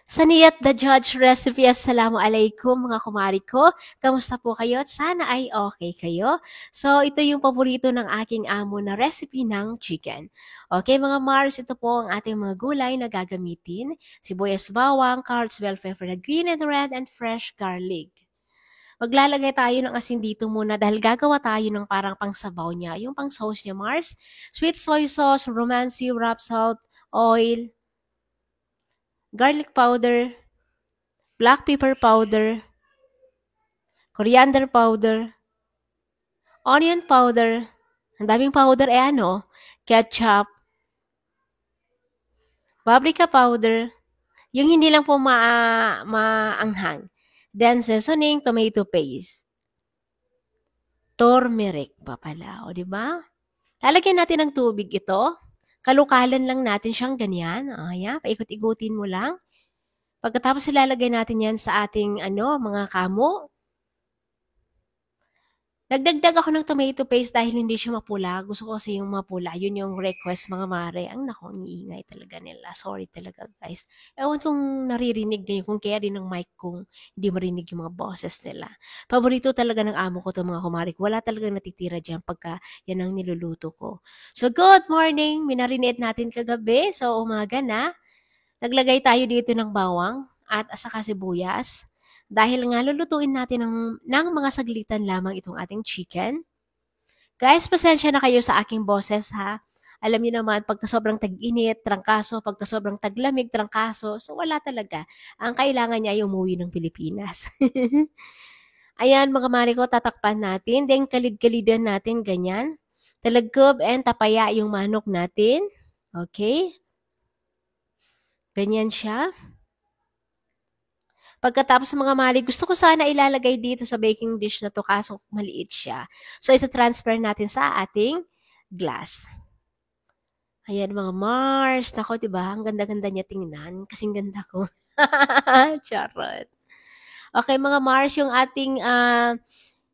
Saniyat the Judge Recipe, assalamualaikum mga kumari ko. Kamusta po kayo at sana ay okay kayo? So, ito yung paborito ng aking amo na recipe ng chicken. Okay mga Mars, ito po ang ating mga gulay na gagamitin. Sibuyas bawang, carrots, bell pepper na green and red, and fresh garlic. Maglalagay tayo ng asin dito muna dahil gagawa tayo ng parang pangsabaw niya, yung pang sauce niya Mars. Sweet soy sauce, romancy, rock salt, oil, garlic powder, black pepper powder, coriander powder, onion powder, ang daming powder ketchup, paprika powder, yung hindi lang po maanghang. Then seasoning, tomato paste. Turmeric pa pala, o di ba? Lalagyan natin ng tubig ito. Kalukalan lang natin siyang ganyan. Ayan, paikot-ikutin mo lang. Pagkatapos ilalagay natin yan sa ating mga kamo. Nagdagdag ako ng tomato paste dahil hindi siya mapula. Gusto ko kasi yung mapula. Yun yung request mga mare. Ang nako, iingay talaga nila. Sorry talaga guys. Ewan kung naririnig niyo kung carry ng mic kung hindi marinig yung mga boses nila. Paborito talaga ng amo ko to mga kumarik. Wala talagang natitira dyan pagka yan ang niluluto ko. So good morning. Minarinate natin kagabi. So umaga na. Naglagay tayo dito ng bawang at saka sibuyas. Dahil nga lulutuin natin ng mga saglitan lamang itong ating chicken. Guys, pasensya na kayo sa aking boses ha. Alam niyo naman, pagka sobrang tag-init, trangkaso, pagka sobrang taglamig, trangkaso. So wala talaga. Ang kailangan niya ay umuwi ng Pilipinas. Ayan mga mari ko, tatakpan natin. Then kalid-kalidan natin ganyan. Talagkob and tapaya yung manok natin. Okay? Ganyan siya. Pagkatapos mga mali, gusto ko sana ilalagay dito sa baking dish na to kaso maliit siya. So, ito transfer natin sa ating glass. Ayan mga Mars. Nako, diba? Ang ganda-ganda niya tingnan. Kasing ganda ko. Charot. Okay mga Mars, yung ating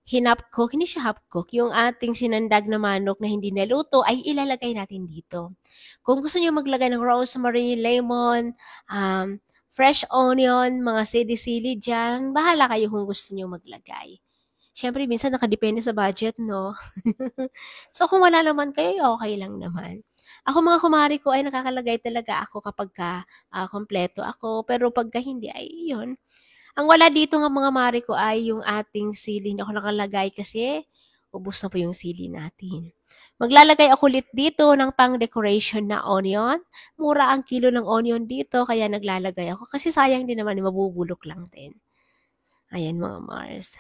hinapcook, hindi siya half-cook, yung ating sinandag na manok na hindi naluto ay ilalagay natin dito. Kung gusto niyo maglagay ng rosemary, lemon, fresh onion, mga sili-sili dyan, bahala kayo kung gusto niyo maglagay. Siyempre, minsan nakadepende sa budget, no? So, kung wala naman kayo, okay lang naman. Ako mga kumari ko ay nakakalagay talaga ako kapag kompleto ako. Pero pagka hindi, ay yun. Ang wala dito nga mga mari ko ay yung ating sili. Hindi ako nakalagay kasi ubos na po yung sili natin. Maglalagay ako ulit dito ng pang-decoration na onion. Mura ang kilo ng onion dito, kaya naglalagay ako. Kasi sayang din naman, mabubulok lang din. Ayan mga Mars.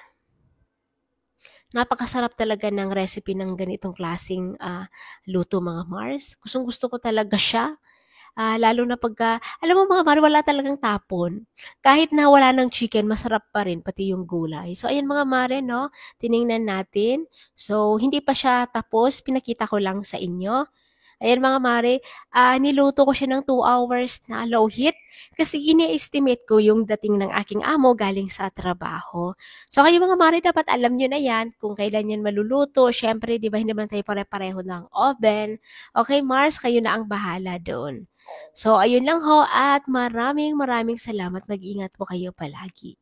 Napakasarap talaga ng recipe ng ganitong klaseng luto mga Mars. Gustong gusto ko talaga siya. Lalo na pagka, alam mo mga Mars, wala talagang tapon. Kahit na wala ng chicken, masarap pa rin, pati yung gulay. So, ayan mga Mare, no? Tiningnan natin. So, hindi pa siya tapos. Pinakita ko lang sa inyo. Ayan mga Mare, niluto ko siya ng 2 hours na low heat. Kasi ini-estimate ko yung dating ng aking amo galing sa trabaho. So, kayo mga Mare, dapat alam nyo na yan kung kailan yan maluluto. Siyempre, di ba, hindi naman tayo pare-pareho ng oven. Okay, Mars, kayo na ang bahala doon. So, ayun lang ho at maraming salamat. Mag-ingat po kayo palagi.